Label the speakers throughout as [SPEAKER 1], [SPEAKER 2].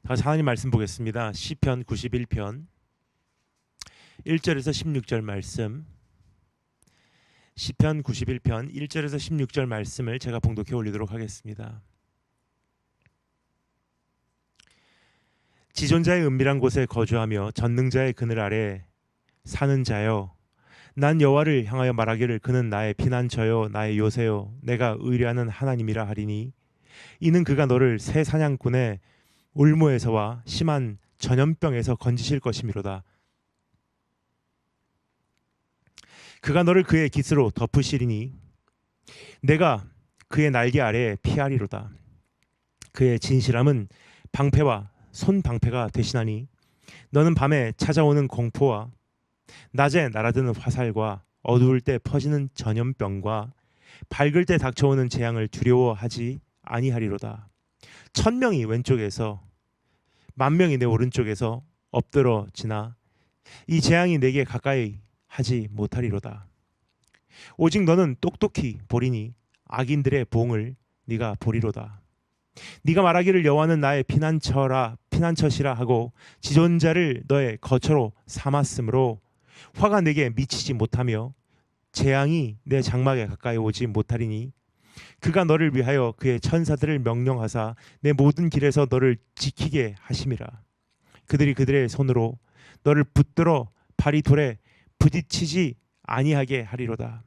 [SPEAKER 1] 다시 하나님 말씀 보겠습니다. 시편 91편 1절에서 16절 말씀. 시편 91편 1절에서 16절 말씀을 제가 봉독해 올리도록 하겠습니다. 지존자의 은밀한 곳에 거주하며 전능자의 그늘 아래 사는 자여, 난 여호와를 향하여 말하기를 그는 나의 피난처요 나의 요새요 내가 의뢰하는 하나님이라 하리니, 이는 그가 너를 새 사냥꾼의 울무에서와 심한 전염병에서 건지실 것이미로다. 그가 너를 그의 깃으로 덮으시리니 내가 그의 날개 아래에 피하리로다. 그의 진실함은 방패와 손방패가 되시나니, 너는 밤에 찾아오는 공포와 낮에 날아드는 화살과 어두울 때 퍼지는 전염병과 밝을 때 닥쳐오는 재앙을 두려워하지 아니하리로다. 1000명이 왼쪽에서 10,000명이 내 오른쪽에서 엎드러지나 이 재앙이 내게 가까이 하지 못하리로다. 오직 너는 똑똑히 보리니 악인들의 봉을 네가 보리로다. 네가 말하기를 여호와는 나의 피난처시라 하고 지존자를 너의 거처로 삼았으므로 화가 내게 미치지 못하며 재앙이 내 장막에 가까이 오지 못하리니, 그가 너를 위하여 그의 천사들을 명령하사 내 모든 길에서 너를 지키게 하심이라. 그들이 그들의 손으로 너를 붙들어 발이 돌에 부딪히지 아니하게 하리로다.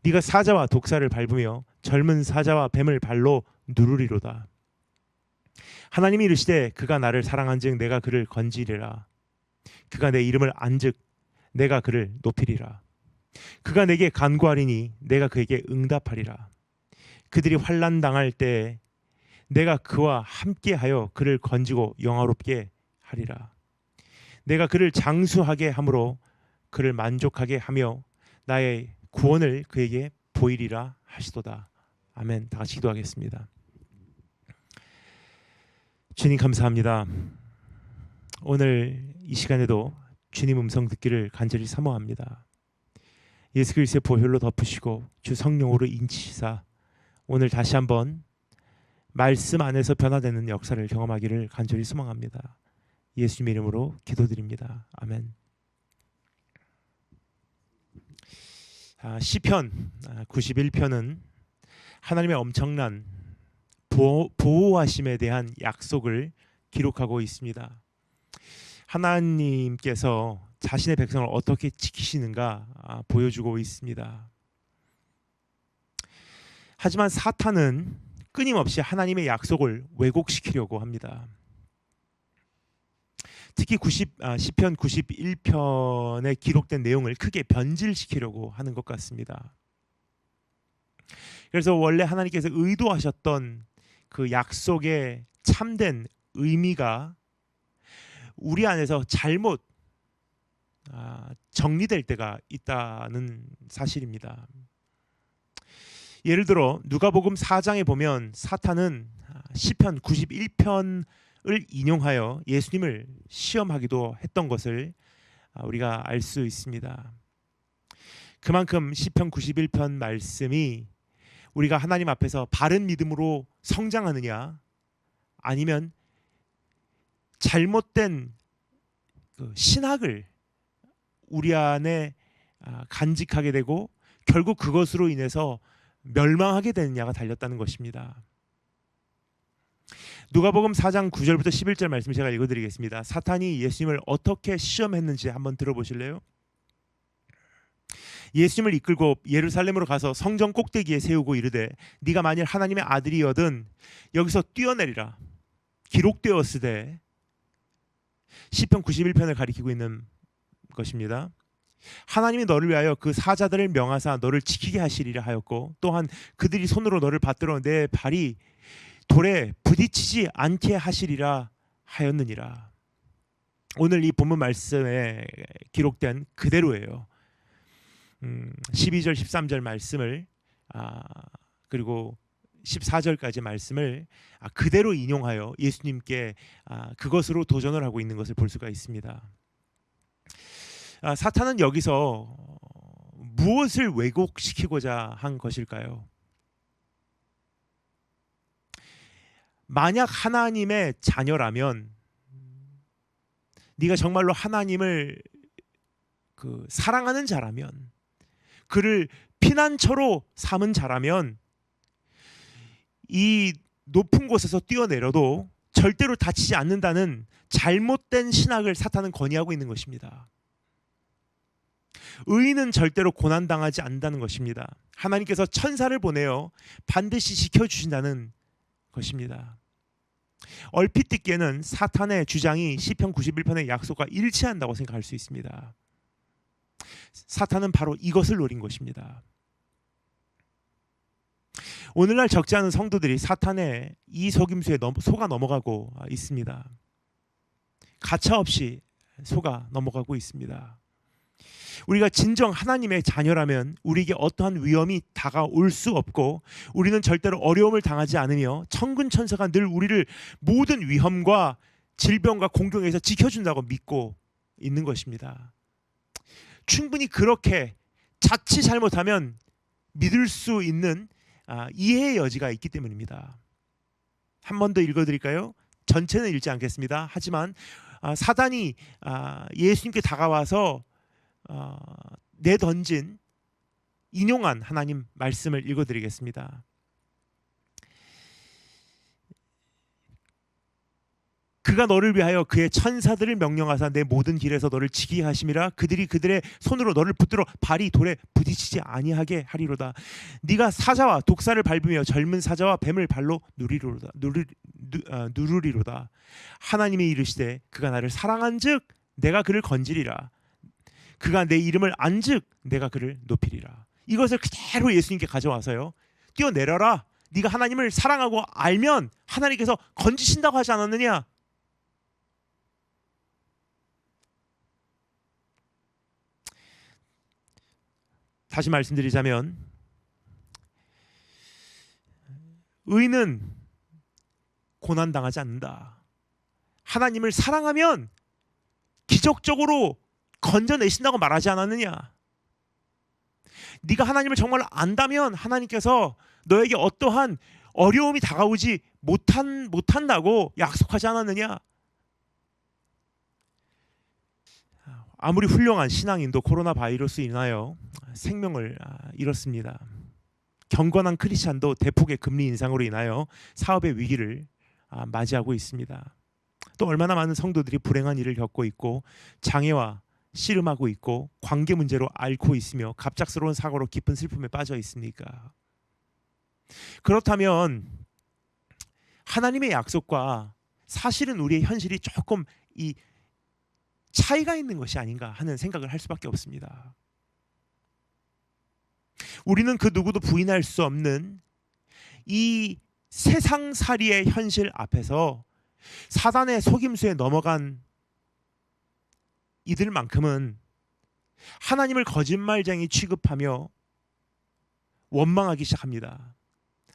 [SPEAKER 1] 네가 사자와 독사를 밟으며 젊은 사자와 뱀을 발로 누르리로다. 하나님이 이르시되 그가 나를 사랑한즉 내가 그를 건지리라. 그가 내 이름을 안즉 내가 그를 높이리라. 그가 내게 간구하리니 내가 그에게 응답하리라. 그들이 환난 당할 때에 내가 그와 함께하여 그를 건지고 영화롭게 하리라. 내가 그를 장수하게 함으로 그를 만족하게 하며 나의 구원을 그에게 보이리라 하시도다. 아멘. 다 같이 기도하겠습니다. 주님 감사합니다. 오늘 이 시간에도 주님 음성 듣기를 간절히 사모합니다. 예수 그리스도의 보혈로 덮으시고 주 성령으로 인치시사 오늘 다시 한번 말씀 안에서 변화되는 역사를 경험하기를 간절히 소망합니다. 예수님 이름으로 기도드립니다. 아멘. 시편 91편은 하나님의 엄청난 보호하심에 대한 약속을 기록하고 있습니다. 하나님께서 자신의 백성을 어떻게 지키시는가 보여주고 있습니다. 하지만 사탄은 끊임없이 하나님의 약속을 왜곡시키려고 합니다. 특히 시편 91편에 기록된 내용을 크게 변질시키려고 하는 것 같습니다. 그래서 원래 하나님께서 의도하셨던 그 약속의 참된 의미가 우리 안에서 잘못 정리될 때가 있다는 사실입니다. 예를 들어 누가복음 4장에 보면 사탄은 시편 91편을 인용하여 예수님을 시험하기도 했던 것을 우리가 알 수 있습니다. 그만큼 시편 91편 말씀이 우리가 하나님 앞에서 바른 믿음으로 성장하느냐 아니면 잘못된 신학을 우리 안에 간직하게 되고 결국 그것으로 인해서 멸망하게 되느냐가 달렸다는 것입니다. 누가복음 4장 9절부터 11절 말씀 제가 읽어드리겠습니다. 사탄이 예수님을 어떻게 시험했는지 한번 들어보실래요? 예수님을 이끌고 예루살렘으로 가서 성전 꼭대기에 세우고 이르되 네가 만일 하나님의 아들이거든 여기서 뛰어내리라. 기록되었으되 시편 91편을 가리키고 있는 것입니다. 하나님이 너를 위하여 그 사자들을 명하사 너를 지키게 하시리라 하였고 또한 그들이 손으로 너를 받들어 내 발이 돌에 부딪히지 않게 하시리라 하였느니라. 오늘 이 본문 말씀에 기록된 그대로예요. 12절 13절 말씀을 그리고 14절까지 말씀을 그대로 인용하여 예수님께 그것으로 도전을 하고 있는 것을 볼 수가 있습니다. 사탄은 여기서 무엇을 왜곡시키고자 한 것일까요? 만약 하나님의 자녀라면, 네가 정말로 하나님을 사랑하는 자라면, 그를 피난처로 삼은 자라면 이 높은 곳에서 뛰어내려도 절대로 다치지 않는다는 잘못된 신학을 사탄은 건의하고 있는 것입니다. 의인은 절대로 고난당하지 않는다는 것입니다. 하나님께서 천사를 보내어 반드시 지켜주신다는 것입니다. 얼핏 듣기에는 사탄의 주장이 시편 91편의 약속과 일치한다고 생각할 수 있습니다. 사탄은 바로 이것을 노린 것입니다. 오늘날 적지 않은 성도들이 사탄의 이 속임수에 속아 넘어가고 있습니다. 가차없이 속아 넘어가고 있습니다. 우리가 진정 하나님의 자녀라면 우리에게 어떠한 위험이 다가올 수 없고, 우리는 절대로 어려움을 당하지 않으며 천군 천사가 늘 우리를 모든 위험과 질병과 공경에서 지켜준다고 믿고 있는 것입니다. 충분히 그렇게 자칫 잘못하면 믿을 수 있는 이해의 여지가 있기 때문입니다. 한 번 더 읽어드릴까요? 전체는 읽지 않겠습니다. 하지만 사단이 예수님께 다가와서 내던진 인용한 하나님 말씀을 읽어드리겠습니다. 그가 너를 위하여 그의 천사들을 명령하사 내 모든 길에서 너를 지키게 하심이라. 그들이 그들의 손으로 너를 붙들어 발이 돌에 부딪히지 아니하게 하리로다. 네가 사자와 독사를 밟으며 젊은 사자와 뱀을 발로 누르리로다. 하나님이 이르시되 그가 나를 사랑한즉 내가 그를 건지리라. 그가 내 이름을 안즉 내가 그를 높이리라. 이것을 그대로 예수님께 가져와서요, 뛰어내려라. 네가 하나님을 사랑하고 알면 하나님께서 건지신다고 하지 않았느냐? 다시 말씀드리자면, 의인은 고난당하지 않는다. 하나님을 사랑하면 기적적으로 건져내신다고 말하지 않았느냐? 네가 하나님을 정말 안다면 하나님께서 너에게 어떠한 어려움이 다가오지 못한다고 약속하지 않았느냐? 아무리 훌륭한 신앙인도 코로나 바이러스로 인하여 생명을 잃었습니다. 경건한 크리스찬도 대폭의 금리 인상으로 인하여 사업의 위기를 맞이하고 있습니다. 또 얼마나 많은 성도들이 불행한 일을 겪고 있고 장애와 씨름하고 있고 관계 문제로 앓고 있으며 갑작스러운 사고로 깊은 슬픔에 빠져 있습니까? 그렇다면 하나님의 약속과 사실은 우리의 현실이 조금 이 차이가 있는 것이 아닌가 하는 생각을 할 수밖에 없습니다. 우리는 그 누구도 부인할 수 없는 이 세상살이의 현실 앞에서 사단의 속임수에 넘어간 이들만큼은 하나님을 거짓말쟁이 취급하며 원망하기 시작합니다.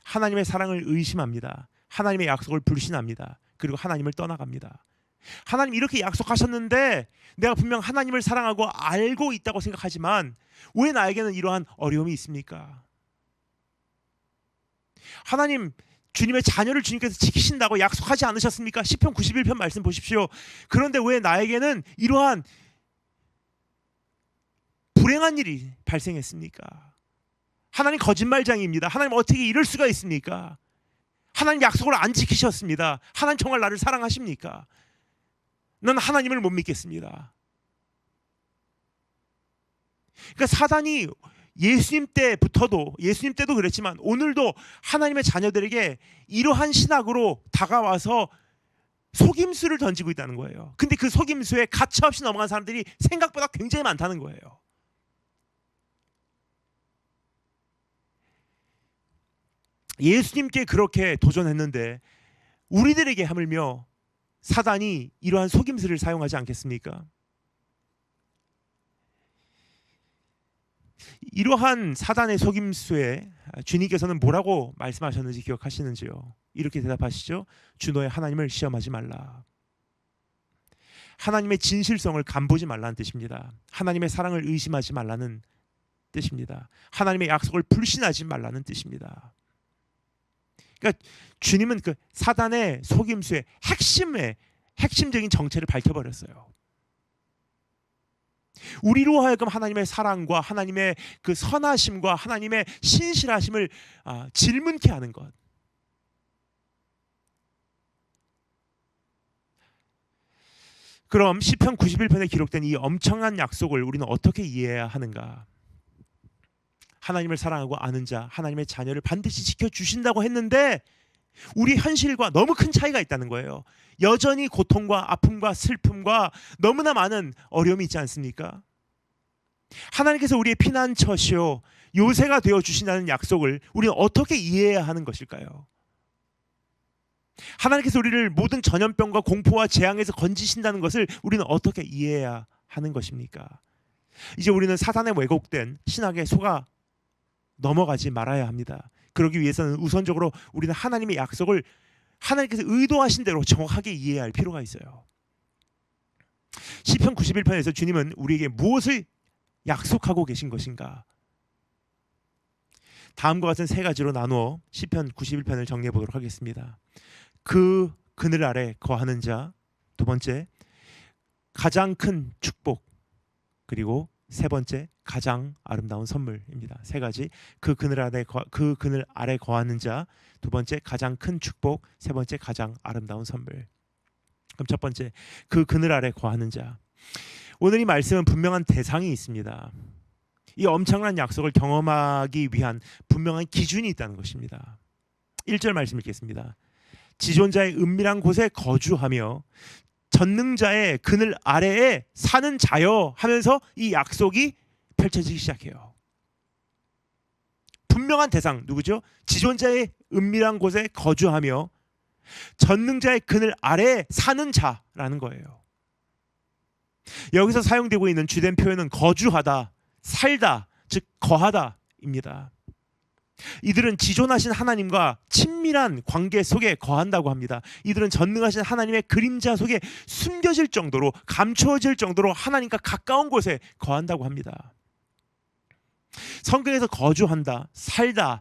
[SPEAKER 1] 하나님의 사랑을 의심합니다. 하나님의 약속을 불신합니다. 그리고 하나님을 떠나갑니다. 하나님 이렇게 약속하셨는데 내가 분명 하나님을 사랑하고 알고 있다고 생각하지만 왜 나에게는 이러한 어려움이 있습니까? 하나님, 주님의 자녀를 주님께서 지키신다고 약속하지 않으셨습니까? 시편 91편 말씀 보십시오. 그런데 왜 나에게는 이러한 불행한 일이 발생했습니까? 하나님 거짓말장입니다. 하나님 어떻게 이럴 수가 있습니까? 하나님 약속을 안 지키셨습니다. 하나님 정말 나를 사랑하십니까? 난 하나님을 못 믿겠습니다. 그러니까 사단이 예수님 때도 그랬지만 오늘도 하나님의 자녀들에게 이러한 신학으로 다가와서 속임수를 던지고 있다는 거예요. 근데 그 속임수에 가차없이 넘어간 사람들이 생각보다 굉장히 많다는 거예요. 예수님께 그렇게 도전했는데 우리들에게 하물며 사단이 이러한 속임수를 사용하지 않겠습니까? 이러한 사단의 속임수에 주님께서는 뭐라고 말씀하셨는지 기억하시는지요? 이렇게 대답하시죠. 주 너의 하나님을 시험하지 말라. 하나님의 진실성을 간보지 말라는 뜻입니다. 하나님의 사랑을 의심하지 말라는 뜻입니다. 하나님의 약속을 불신하지 말라는 뜻입니다. 그러니까 주님은 그 사단의 속임수의 핵심적인 정체를 밝혀버렸어요. 우리로 하여금 하나님의 사랑과 하나님의 그 선하심과 하나님의 신실하심을 질문케 하는 것. 그럼 시편 91편에 기록된 이 엄청난 약속을 우리는 어떻게 이해해야 하는가? 하나님을 사랑하고 아는 자, 하나님의 자녀를 반드시 지켜주신다고 했는데 우리 현실과 너무 큰 차이가 있다는 거예요. 여전히 고통과 아픔과 슬픔과 너무나 많은 어려움이 있지 않습니까? 하나님께서 우리의 피난처시오 요새가 되어주신다는 약속을 우리는 어떻게 이해해야 하는 것일까요? 하나님께서 우리를 모든 전염병과 공포와 재앙에서 건지신다는 것을 우리는 어떻게 이해해야 하는 것입니까? 이제 우리는 사단에 왜곡된 신학에 속아 넘어가지 말아야 합니다. 그러기 위해서는 우선적으로 우리는 하나님의 약속을 하나님께서 의도하신 대로 정확하게 이해해야 할 필요가 있어요. 시편 91편에서 주님은 우리에게 무엇을 약속하고 계신 것인가? 다음과 같은 세 가지로 나누어 시편 91편을 정리해 보도록 하겠습니다. 그 그늘 아래 거하는 자, 두 번째 가장 큰 축복, 그리고 세 번째 가장 아름다운 선물입니다. 세 가지. 그 그늘 아래 거하는 자, 두 번째 가장 큰 축복, 세 번째 가장 아름다운 선물. 그럼 첫 번째 그 그늘 아래 거하는 자. 오늘 이 말씀은 분명한 대상이 있습니다. 이 엄청난 약속을 경험하기 위한 분명한 기준이 있다는 것입니다. 1절 말씀 읽겠습니다. 지존자의 은밀한 곳에 거주하며 전능자의 그늘 아래에 사는 자여 하면서 이 약속이 펼쳐지기 시작해요. 분명한 대상 누구죠? 지존자의 은밀한 곳에 거주하며 전능자의 그늘 아래에 사는 자라는 거예요. 여기서 사용되고 있는 주된 표현은 거주하다, 살다, 즉 거하다입니다. 이들은 지존하신 하나님과 친밀한 관계 속에 거한다고 합니다. 이들은 전능하신 하나님의 그림자 속에 숨겨질 정도로, 감추어질 정도로 하나님과 가까운 곳에 거한다고 합니다. 성경에서 거주한다, 살다,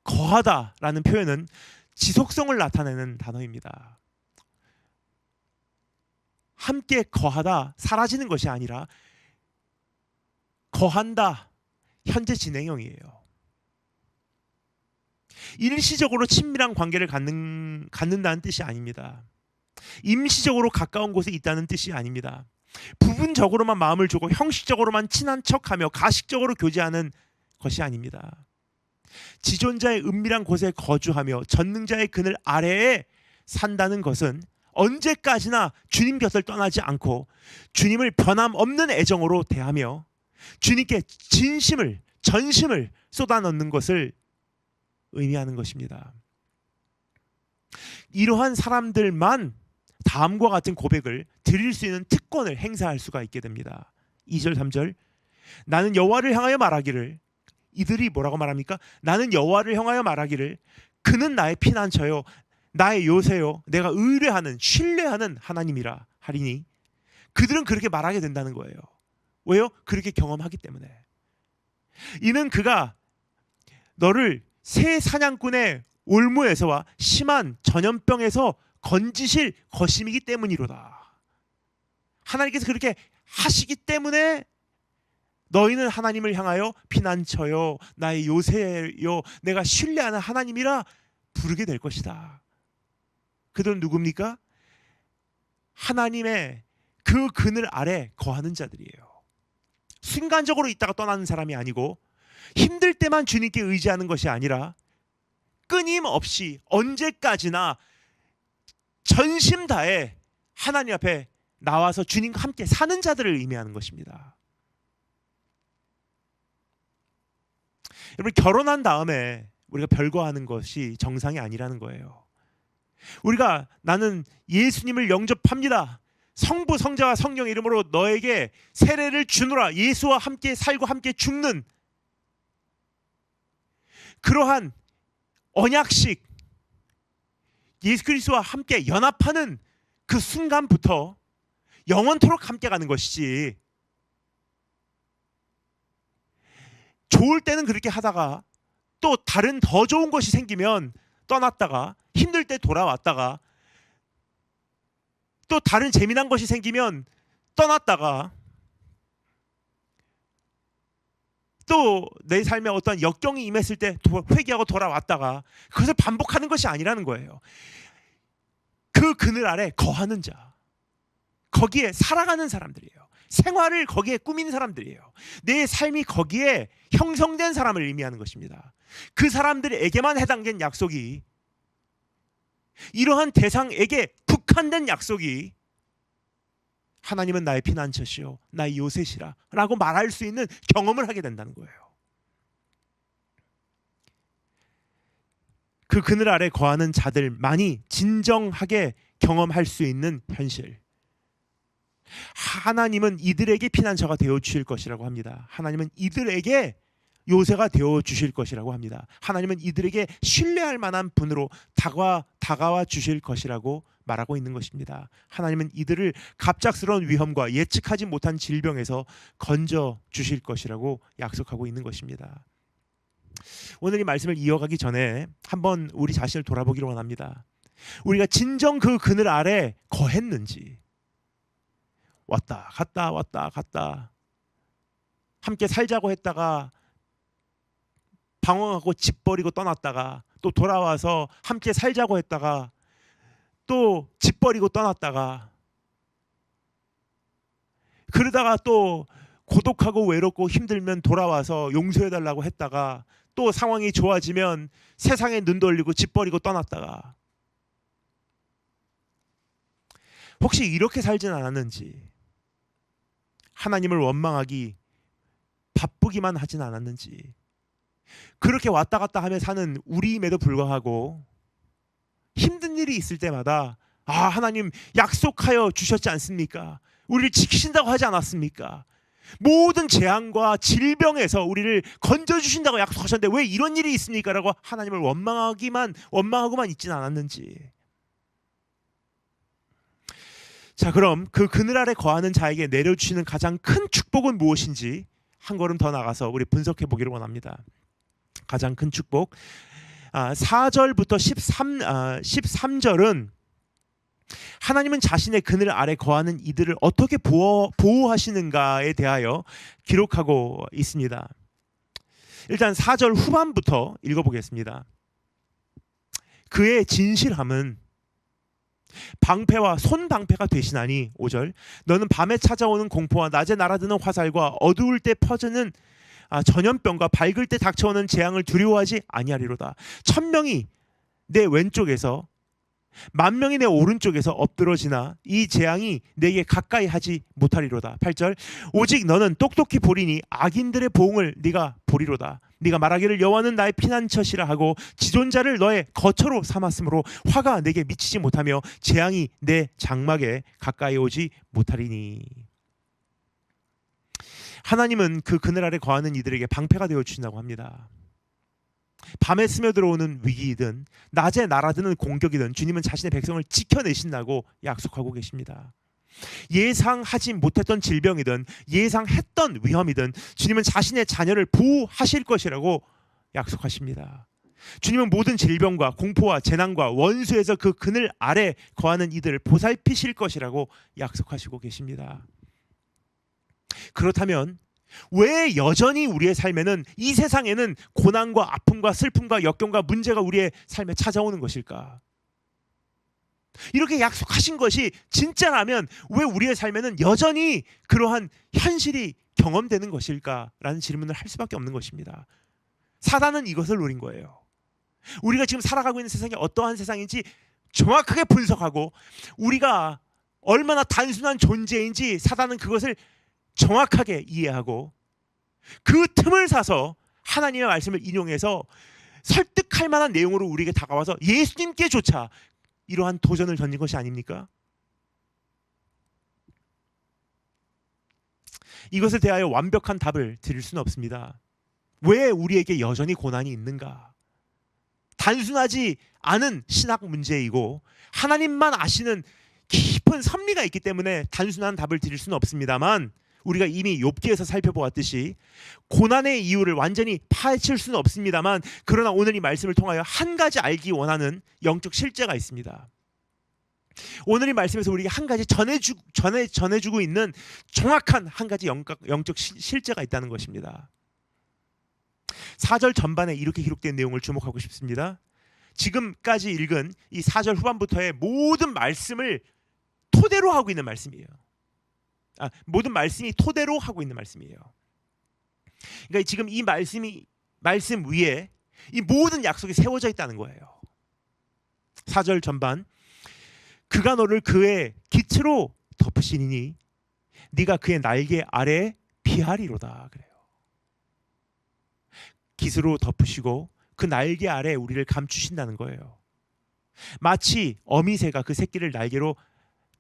[SPEAKER 1] 거하다라는 표현은 지속성을 나타내는 단어입니다. 함께 거하다, 사라지는 것이 아니라 거한다, 현재 진행형이에요. 일시적으로 친밀한 관계를 갖는다는 뜻이 아닙니다. 임시적으로 가까운 곳에 있다는 뜻이 아닙니다. 부분적으로만 마음을 주고 형식적으로만 친한 척하며 가식적으로 교제하는 것이 아닙니다. 지존자의 은밀한 곳에 거주하며 전능자의 그늘 아래에 산다는 것은 언제까지나 주님 곁을 떠나지 않고 주님을 변함없는 애정으로 대하며 주님께 진심을, 전심을 쏟아넣는 것을 의미하는 것입니다. 이러한 사람들만 다음과 같은 고백을 드릴 수 있는 특권을 행사할 수가 있게 됩니다. 2절 3절 나는 여호와를 향하여 말하기를, 이들이 뭐라고 말합니까? 나는 여호와를 향하여 말하기를 그는 나의 피난처요 나의 요새요 내가 의뢰하는 신뢰하는 하나님이라 하리니. 그들은 그렇게 말하게 된다는 거예요. 왜요? 그렇게 경험하기 때문에. 이는 그가 너를 새 사냥꾼의 올무에서와 심한 전염병에서 건지실 것임이기 때문이로다. 하나님께서 그렇게 하시기 때문에 너희는 하나님을 향하여 피난처요 나의 요새요 내가 신뢰하는 하나님이라 부르게 될 것이다. 그들은 누굽니까? 하나님의 그 그늘 아래 거하는 자들이에요. 순간적으로 있다가 떠나는 사람이 아니고 힘들 때만 주님께 의지하는 것이 아니라 끊임없이 언제까지나 전심 다해 하나님 앞에 나와서 주님과 함께 사는 자들을 의미하는 것입니다. 여러분, 결혼한 다음에 우리가 별거하는 것이 정상이 아니라는 거예요. 우리가 나는 예수님을 영접합니다. 성부, 성자와 성령의 이름으로 너에게 세례를 주노라. 예수와 함께 살고 함께 죽는 그러한 언약식, 예수 그리스도와 함께 연합하는 그 순간부터 영원토록 함께 가는 것이지, 좋을 때는 그렇게 하다가 또 다른 더 좋은 것이 생기면 떠났다가 힘들 때 돌아왔다가 또 다른 재미난 것이 생기면 떠났다가 또 내 삶에 어떤 역경이 임했을 때 회개하고 돌아왔다가 그것을 반복하는 것이 아니라는 거예요. 그 그늘 아래 거하는 자, 거기에 살아가는 사람들이에요. 생활을 거기에 꾸민 사람들이에요. 내 삶이 거기에 형성된 사람을 의미하는 것입니다. 그 사람들에게만 해당된 약속이, 이러한 대상에게 국한된 약속이 하나님은 나의 피난처시요 나의 요새시라 라고 말할 수 있는 경험을 하게 된다는 거예요. 그 그늘 아래 거하는 자들만이 진정하게 경험할 수 있는 현실, 하나님은 이들에게 피난처가 되어 주실 것이라고 합니다. 하나님은 이들에게 요새가 되어 주실 것이라고 합니다. 하나님은 이들에게 신뢰할 만한 분으로 다가와 주실 것이라고 말하고 있는 것입니다. 하나님은 이들을 갑작스러운 위험과 예측하지 못한 질병에서 건져 주실 것이라고 약속하고 있는 것입니다. 오늘 이 말씀을 이어가기 전에 한번 우리 자신을 돌아보기를 원합니다. 우리가 진정 그 그늘 아래 거했는지, 왔다 갔다 왔다 갔다 함께 살자고 했다가 방황하고 집 버리고 떠났다가 또 돌아와서 함께 살자고 했다가 또 집 버리고 떠났다가 그러다가 또 고독하고 외롭고 힘들면 돌아와서 용서해달라고 했다가 또 상황이 좋아지면 세상에 눈 돌리고 집 버리고 떠났다가 혹시 이렇게 살진 않았는지, 하나님을 원망하기 바쁘기만 하진 않았는지, 그렇게 왔다 갔다 하며 사는 우리임에도 불구하고 힘든 일이 있을 때마다 하나님 약속하여 주셨지 않습니까? 우리를 지키신다고 하지 않았습니까? 모든 재앙과 질병에서 우리를 건져주신다고 약속하셨는데 왜 이런 일이 있습니까? 라고 하나님을 원망하고만 있진 않았는지. 자, 그럼 그 그늘 아래 거하는 자에게 내려주시는 가장 큰 축복은 무엇인지 한 걸음 더 나가서 우리 분석해 보기를 원합니다. 가장 큰 축복, 4절부터 13절은 하나님은 자신의 그늘 아래 거하는 이들을 어떻게 보호하시는가에 대하여 기록하고 있습니다. 일단 4절 후반부터 읽어보겠습니다. 그의 진실함은 방패와 손방패가 되시나니, 5절, 너는 밤에 찾아오는 공포와 낮에 날아드는 화살과 어두울 때 퍼지는 전염병과 밝을 때 닥쳐오는 재앙을 두려워하지 아니하리로다. 1000명이 내 왼쪽에서 10,000명이 내 오른쪽에서 엎드러지나 이 재앙이 내게 가까이 하지 못하리로다. 8절, 오직 너는 똑똑히 보리니 악인들의 보응을 네가 보리로다. 네가 말하기를 여호와는 나의 피난처시라 하고 지존자를 너의 거처로 삼았으므로 화가 내게 미치지 못하며 재앙이 내 장막에 가까이 오지 못하리니. 하나님은 그 그늘 아래 거하는 이들에게 방패가 되어 주신다고 합니다. 밤에 스며들어오는 위기이든 낮에 날아드는 공격이든 주님은 자신의 백성을 지켜내신다고 약속하고 계십니다. 예상하지 못했던 질병이든 예상했던 위험이든 주님은 자신의 자녀를 보호하실 것이라고 약속하십니다. 주님은 모든 질병과 공포와 재난과 원수에서 그 그늘 아래 거하는 이들을 보살피실 것이라고 약속하시고 계십니다. 그렇다면 왜 여전히 우리의 삶에는, 이 세상에는 고난과 아픔과 슬픔과 역경과 문제가 우리의 삶에 찾아오는 것일까? 이렇게 약속하신 것이 진짜라면 왜 우리의 삶에는 여전히 그러한 현실이 경험되는 것일까라는 질문을 할 수밖에 없는 것입니다. 사단은 이것을 노린 거예요. 우리가 지금 살아가고 있는 세상이 어떠한 세상인지 정확하게 분석하고 우리가 얼마나 단순한 존재인지 사단은 그것을 정확하게 이해하고 그 틈을 사서 하나님의 말씀을 인용해서 설득할 만한 내용으로 우리에게 다가와서 예수님께조차 이러한 도전을 던진 것이 아닙니까? 이것에 대하여 완벽한 답을 드릴 수는 없습니다. 왜 우리에게 여전히 고난이 있는가? 단순하지 않은 신학 문제이고 하나님만 아시는 깊은 섭리가 있기 때문에 단순한 답을 드릴 수는 없습니다만, 우리가 이미 욥기에서 살펴보았듯이 고난의 이유를 완전히 파헤칠 수는 없습니다만, 그러나 오늘 이 말씀을 통하여 한 가지 알기 원하는 영적 실제가 있습니다. 오늘 이 말씀에서 우리에게 한 가지 전해주고 있는 정확한 한 가지 영적 실제가 있다는 것입니다. 4절 전반에 이렇게 기록된 내용을 주목하고 싶습니다. 지금까지 읽은 이 4절 후반부터의 모든 말씀을 토대로 하고 있는 말씀이에요. 모든 말씀이 토대로 하고 있는 말씀이에요. 그러니까 지금 이 말씀 위에 이 모든 약속이 세워져 있다는 거예요. 4절 전반, 그가 너를 그의 깃으로 덮으시니 네가 그의 날개 아래 피하리로다. 그래요. 깃으로 덮으시고 그 날개 아래 우리를 감추신다는 거예요. 마치 어미새가 그 새끼를 날개로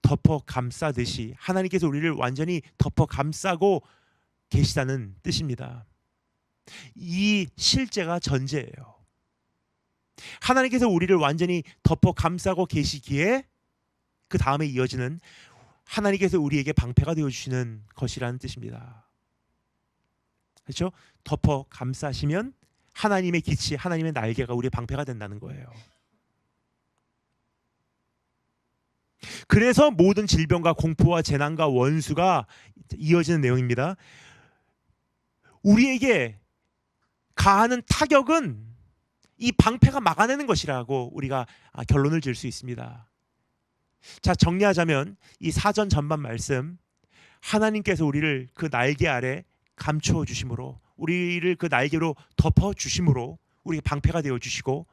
[SPEAKER 1] 덮어 감싸듯이 하나님께서 우리를 완전히 덮어 감싸고 계시다는 뜻입니다. 이 실제가 전제예요. 하나님께서 우리를 완전히 덮어 감싸고 계시기에 그 다음에 이어지는 하나님께서 우리에게 방패가 되어주시는 것이라는 뜻입니다. 그렇죠? 덮어 감싸시면 하나님의 깃이, 하나님의 날개가 우리의 방패가 된다는 거예요. 그래서 모든 질병과 공포와 재난과 원수가 이어지는 내용입니다. 우리에게 가하는 타격은 이 방패가 막아내는 것이라고 우리가 결론을 지을 수 있습니다. 자, 정리하자면 이 사전 전반 말씀, 하나님께서 우리를 그 날개 아래 감추어 주심으로, 우리를 그 날개로 덮어 주심으로 우리에게 방패가 되어 주시고,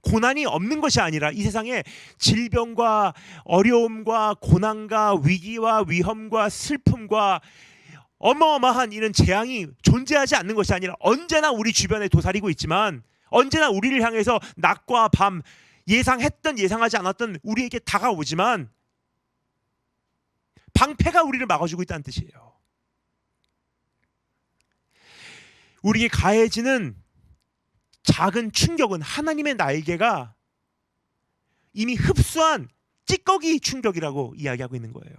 [SPEAKER 1] 고난이 없는 것이 아니라 이 세상에 질병과 어려움과 고난과 위기와 위험과 슬픔과 어마어마한 이런 재앙이 존재하지 않는 것이 아니라 언제나 우리 주변에 도사리고 있지만, 언제나 우리를 향해서 낮과 밤 예상했던 예상하지 않았던 우리에게 다가오지만 방패가 우리를 막아주고 있다는 뜻이에요. 우리에게 가해지는 작은 충격은 하나님의 날개가 이미 흡수한 찌꺼기 충격이라고 이야기하고 있는 거예요.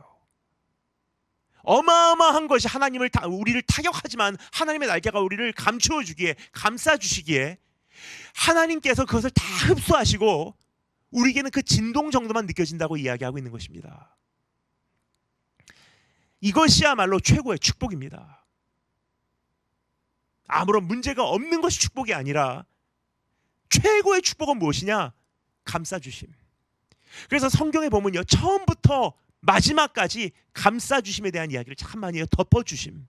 [SPEAKER 1] 어마어마한 것이 우리를 타격하지만 하나님의 날개가 우리를 감추어 주기에, 감싸 주시기에 하나님께서 그것을 다 흡수하시고 우리에게는 그 진동 정도만 느껴진다고 이야기하고 있는 것입니다. 이것이야말로 최고의 축복입니다. 아무런 문제가 없는 것이 축복이 아니라 최고의 축복은 무엇이냐? 감싸주심. 그래서 성경에 보면요, 처음부터 마지막까지 감싸주심에 대한 이야기를 참 많이 해요. 덮어주심,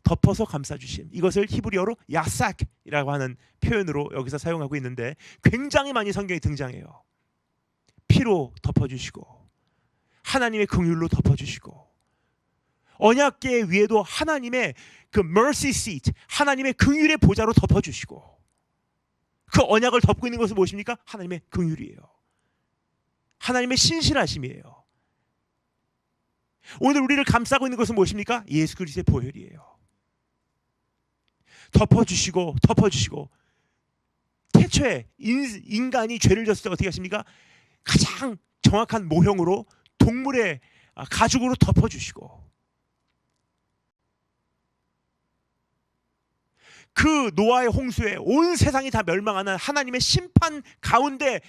[SPEAKER 1] 덮어서 감싸주심. 이것을 히브리어로 야삭이라고 하는 표현으로 여기서 사용하고 있는데 굉장히 많이 성경에 등장해요. 피로 덮어주시고 하나님의 긍휼로 덮어주시고, 언약궤 위에도 하나님의 그 mercy seat, 하나님의 긍휼의 보좌로 덮어주시고, 그 언약을 덮고 있는 것은 무엇입니까? 하나님의 긍휼이에요. 하나님의 신실하심이에요. 오늘 우리를 감싸고 있는 것은 무엇입니까? 예수 그리스도의 보혈이에요. 덮어주시고 덮어주시고, 태초에 인간이 죄를 졌을 때 어떻게 하십니까? 가장 정확한 모형으로 동물의 가죽으로 덮어주시고, 그 노아의 홍수에 온 세상이 다 멸망하는 하나님의 심판 가운데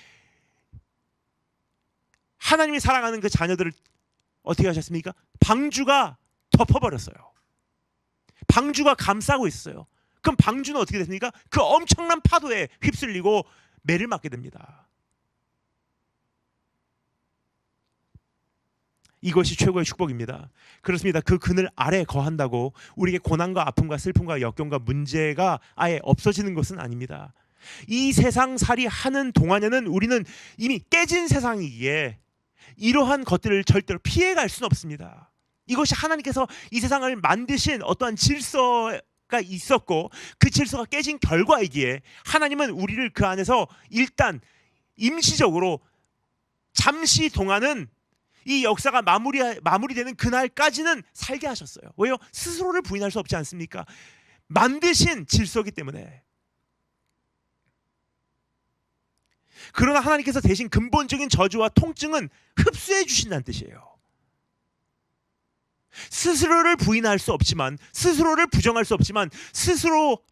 [SPEAKER 1] 하나님이 사랑하는 그 자녀들을 어떻게 하셨습니까? 방주가 덮어버렸어요. 방주가 감싸고 있어요. 그럼 방주는 어떻게 됐습니까? 그 엄청난 파도에 휩쓸리고 매를 맞게 됩니다. 이것이 최고의 축복입니다. 그렇습니다. 그 그늘 아래 거한다고 우리에게 고난과 아픔과 슬픔과 역경과 문제가 아예 없어지는 것은 아닙니다. 이 세상살이 하는 동안에는 우리는 이미 깨진 세상이기에 이러한 것들을 절대로 피해갈 수는 없습니다. 이것이 하나님께서 이 세상을 만드신 어떠한 질서가 있었고 그 질서가 깨진 결과이기에 하나님은 우리를 그 안에서 일단 임시적으로 잠시 동안은 이 역사가 마무리되는 그날까지는 살게 하셨어요. 왜요? 스스로를 부인할 수 없지 않습니까? 만드신 질서이기 때문에. 그러나 하나님께서 대신 근본적인 저주와 통증은 흡수해 주신다는 뜻이에요. 스스로를 부인할 수 없지만, 스스로를 부정할 수 없지만, 스스로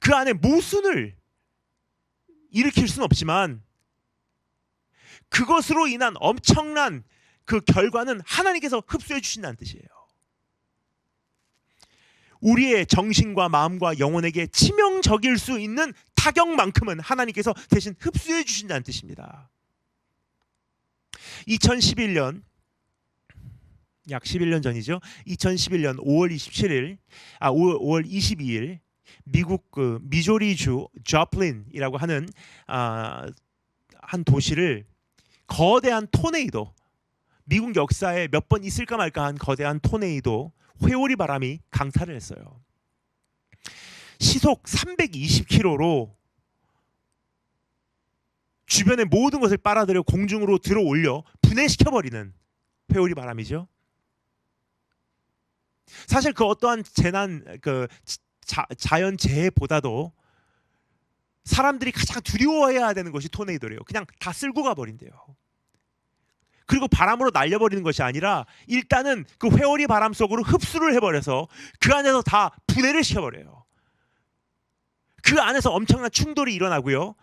[SPEAKER 1] 그 안에 모순을 일으킬 수는 없지만, 그것으로 인한 엄청난 그 결과는 하나님께서 흡수해 주신다는 뜻이에요. 우리의 정신과 마음과 영혼에게 치명적일 수 있는 타격만큼은 하나님께서 대신 흡수해 주신다는 뜻입니다. 2011년, 약 11년 전이죠. 2011년 5월 22일 미국 그 미조리주 조플린이라고 하는 한 도시를 거대한 토네이도, 미국 역사에 몇 번 있을까 말까 한 거대한 토네이도, 회오리 바람이 강타를 했어요. 시속 320km로 주변의 모든 것을 빨아들여 공중으로 들어 올려 분해시켜버리는 회오리 바람이죠. 사실 그 어떠한 재난, 자연 재해보다도 사람들이 가장 두려워해야 되는 것이 토네이도래요. 그냥 다 쓸고 가버린대요. 그리고 바람으로 날려버리는 것이 아니라 일단은 그 회오리 바람 속으로 흡수를 해버려서 그 안에서 다 분해를 시켜버려요. 그 안에서 엄청난 충돌이 일어나고요.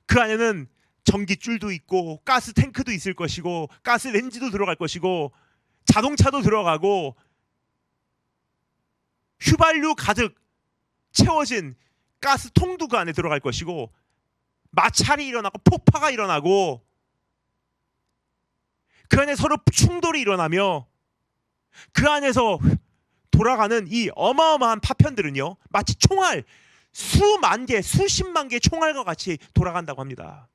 [SPEAKER 1] 그 안에는 전기줄도 있고 가스 탱크도 있을 것이고 가스 렌지도 들어갈 것이고 자동차도 들어가고 휘발유 가득 채워진 가스통도 그 안에 들어갈 것이고 마찰이 일어나고 폭파가 일어나고 그 안에 서로 충돌이 일어나며 그 안에서 돌아가는 이 어마어마한 파편들은요, 마치 총알 수만 개, 수십만 개의 총알과 같이 돌아간다고 합니다.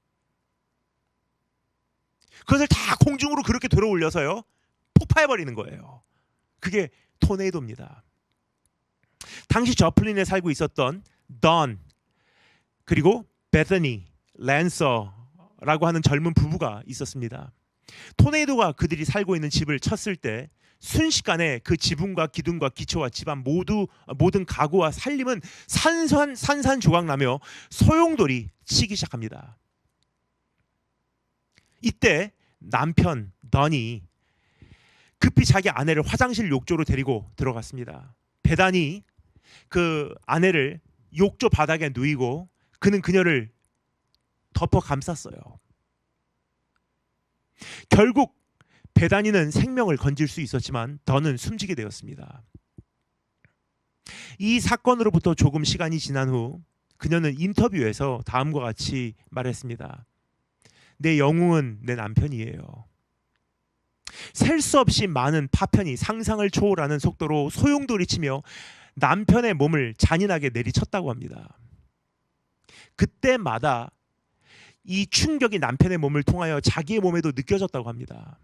[SPEAKER 1] 그것을 다 공중으로 그렇게 들어 올려서요 폭파해버리는 거예요. 그게 토네이도입니다. 당시 저플린에 살고 있었던 던 그리고 베더니 랜서라고 하는 젊은 부부가 있었습니다. 토네이도가 그들이 살고 있는 집을 쳤을 때 순식간에 그 지붕과 기둥과 기초와 집안 모든 가구와 살림은 산산조각나며 소용돌이 치기 시작합니다. 이때 남편 던이 급히 자기 아내를 화장실 욕조로 데리고 들어갔습니다. 베단이 그 아내를 욕조 바닥에 누이고 그는 그녀를 덮어 감쌌어요. 결국 베다니는 생명을 건질 수 있었지만 더는 숨지게 되었습니다. 이 사건으로부터 조금 시간이 지난 후 그녀는 인터뷰에서 다음과 같이 말했습니다. 내 영웅은 내 남편이에요. 셀 수 없이 많은 파편이 상상을 초월하는 속도로 소용돌이치며 남편의 몸을 잔인하게 내리쳤다고 합니다. 그때마다 이 충격이 남편의 몸을 통하여 자기의 몸에도 느껴졌다고 합니다.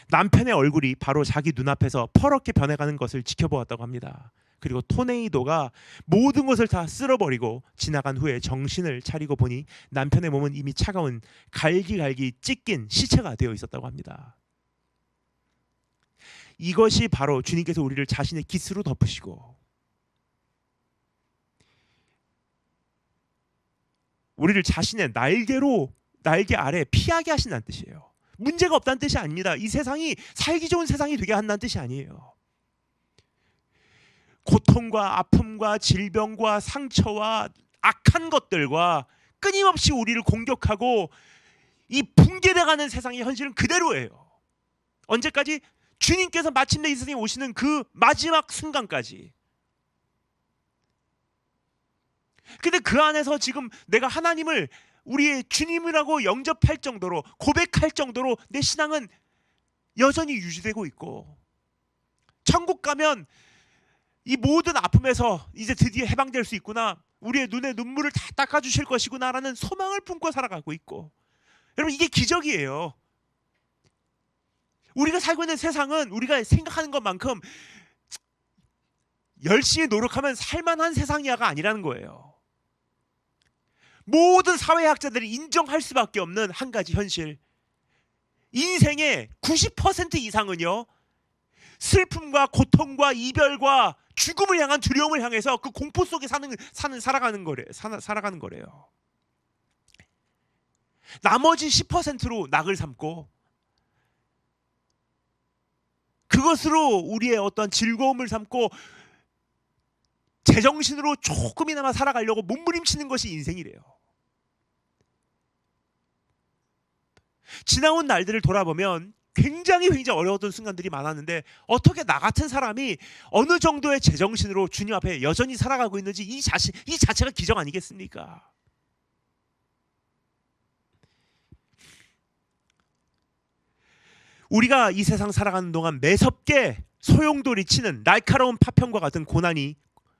[SPEAKER 1] 남편의 얼굴이 바로 자기 눈앞에서 퍼렇게 변해가는 것을 지켜보았다고 합니다. 그리고 토네이도가 모든 것을 다 쓸어버리고 지나간 후에 정신을 차리고 보니 남편의 몸은 이미 차가운 갈기갈기 찢긴 시체가 되어 있었다고 합니다. 이것이 바로 주님께서 우리를 자신의 깃으로 덮으시고 우리를 자신의 날개 아래 피하게 하신다는 뜻이에요. 문제가 없다는 뜻이 아닙니다. 이 세상이 살기 좋은 세상이 되게 한다는 뜻이 아니에요. 고통과 아픔과 질병과 상처와 악한 것들과 끊임없이 우리를 공격하고 이 붕괴돼가는 세상의 현실은 그대로예요. 언제까지? 주님께서 마침내 이 세상에 오시는 그 마지막 순간까지. 근데 그 안에서 지금 내가 하나님을 우리의 주님이라고 영접할 정도로 고백할 정도로 내 신앙은 여전히 유지되고 있고 천국 가면 이 모든 아픔에서 이제 드디어 해방될 수 있구나, 우리의 눈에 눈물을 다 닦아주실 것이구나라는 소망을 품고 살아가고 있고, 여러분 이게 기적이에요. 우리가 살고 있는 세상은 우리가 생각하는 것만큼 열심히 노력하면 살만한 세상이야가 아니라는 거예요. 모든 사회학자들이 인정할 수밖에 없는 한 가지 현실, 인생의 90% 이상은요 슬픔과 고통과 이별과 죽음을 향한 두려움을 향해서 그 공포 속에 살아가는 거래요. 나머지 10%로 낙을 삼고 그것으로 우리의 어떠한 즐거움을 삼고 제정신으로 조금이나마 살아가려고 몸부림치는 것이 인생이래요. 지나온 날들을 돌아보면 굉장히 어려웠던 순간들이 많았는데 어떻게 나 같은 사람이 어느 정도의 제정신으로 주님 앞에 여전히 살아가고 있는지 이 자체가 기적 아니겠습니까? 우리가 이 세상 살아가는 동안 매섭게 소용돌이치는 날카로운 파편과 같은 고난이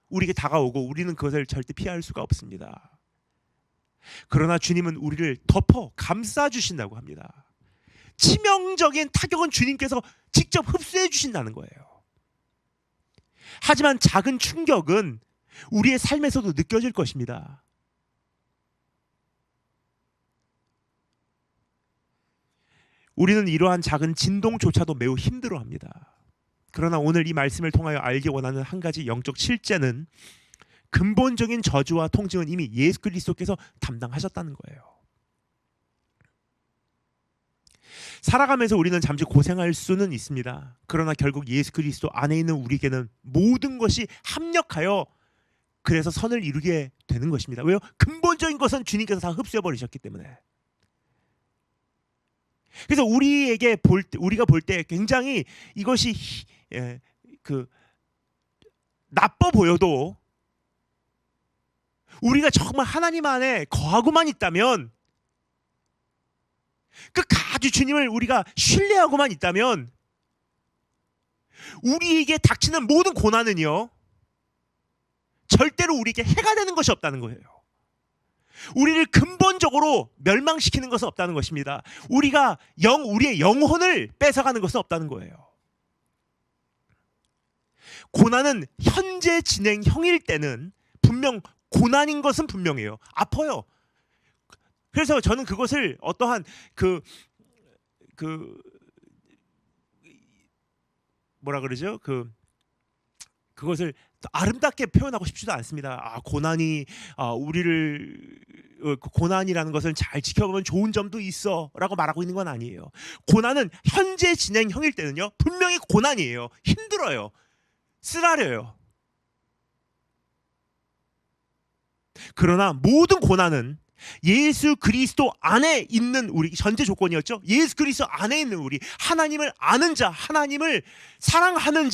[SPEAKER 1] 우리에게 다가오고 우리는 그것을 절대 피할 수가 없습니다. 그러나 주님은 우리를 덮어 감싸 주신다고 합니다. 치명적인 타격은 주님께서 직접 흡수해 주신다는 거예요. 하지만 작은 충격은 우리의 삶에서도 느껴질 것입니다. 우리는 이러한 작은 진동조차도 매우 힘들어합니다. 그러나 오늘 이 말씀을 통하여 알기 원하는 한 가지 영적 실제는 근본적인 저주와 통증은 이미 예수 그리스도께서 담당하셨다는 거예요. 살아가면서 우리는 잠시 고생할 수는 있습니다. 그러나 결국 예수 그리스도 안에 있는 우리에게는 모든 것이 합력하여 그래서 선을 이루게 되는 것입니다. 왜요? 근본적인 것은 주님께서 다 흡수해버리셨기 때문에. 그래서 우리가 볼 때 굉장히 이것이 나빠 보여도 우리가 정말 하나님 안에 거하고만 있다면, 끝까지 주님을 우리가 신뢰하고만 있다면 우리에게 닥치는 모든 고난은요 절대로 우리에게 해가 되는 것이 없다는 거예요. 우리를 근본적으로 멸망시키는 것은 없다는 것입니다. 우리의 영혼을 뺏어가는 것은 없다는 거예요. 고난은 현재 진행형일 때는 분명 고난인 것은 분명해요. 아파요. 그래서 저는 그것을 어떠한 뭐라 그러죠? 그것을 아름답게 표현하고 싶지도 않습니다. 고난이 우리를 고난이라는 것을 잘 지켜보면 좋은 점도 있어라고 말하고 있는 건 아니에요. 고난은 현재 진행형일 때는요 분명히 고난이에요. 힘들어요. 쓰라려요. 그러나 모든 고난은 예수 그리스도 안에 있는 우리, 전제 조건이었죠. 예수 그리스도 안에 있는 우리, 하나님을 아는 자, 하나님을 사랑하는